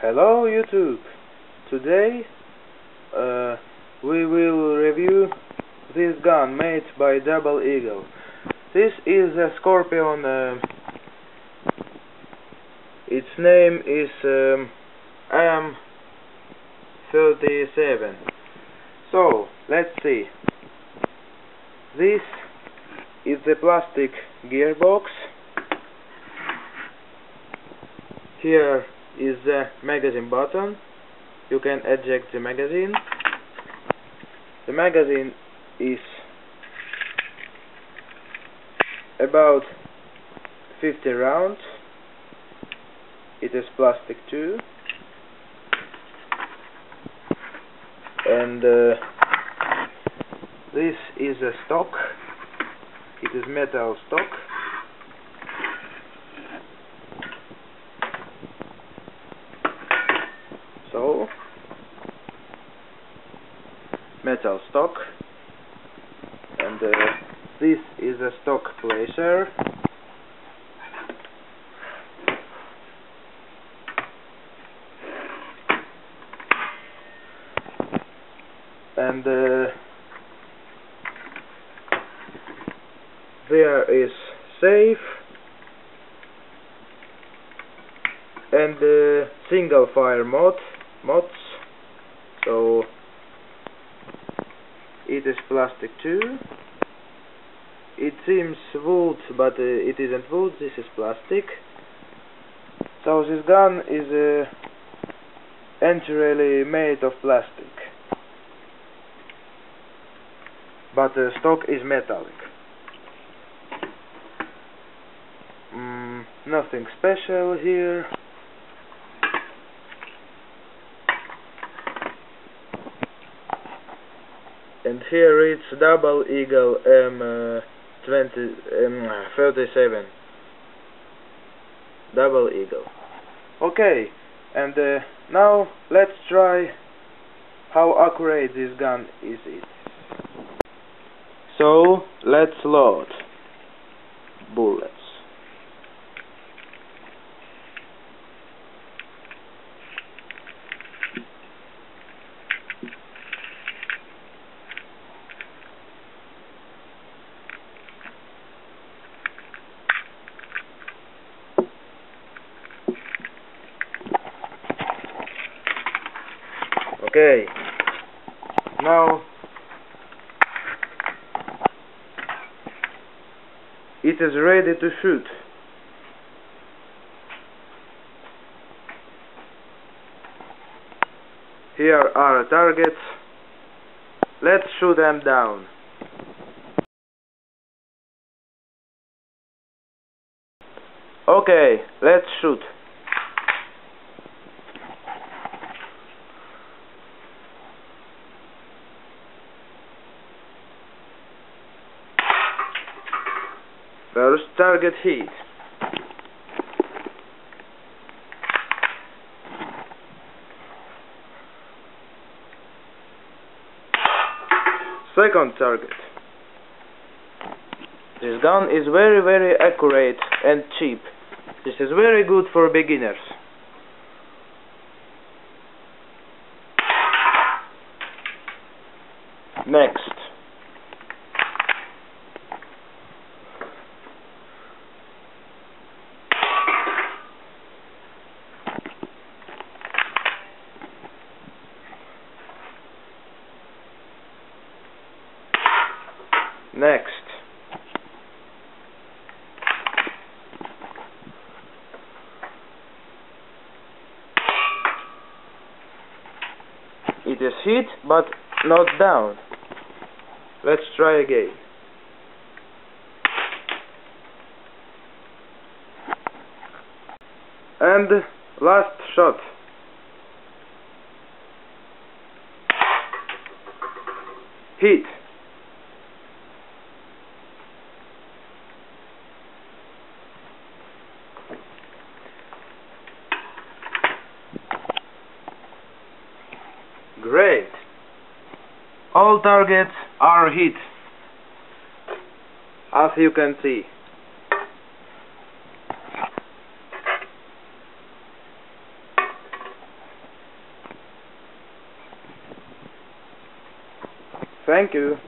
Hello YouTube. Today we will review this gun made by Double Eagle. This is a Scorpion. Its name is m37. So let's see. This is the plastic gearbox. Here is the magazine button. You can eject the magazine. The magazine is about 50 rounds. It is plastic too, and this is a stock. It is metal stock. So, metal stock, and this is a stock placer. And there is safe and single fire mods. So it is plastic too. It seems wood, but it isn't wood. This is plastic. So this gun is entirely made of plastic, but the stock is metallic. Nothing special here. And here it's Double Eagle m37. Double Eagle. Okay, and now let's try how accurate this gun is. So let's load bullets. Okay, now it is ready to shoot. Here are targets. Let's shoot them down. Okay, let's shoot. First target hit. Second target. This gun is very accurate and cheap. This is very good for beginners. Next. Next. It is hit but not down. Let's try again. And last shot. Hit. Great. All targets are hit, as you can see. Thank you.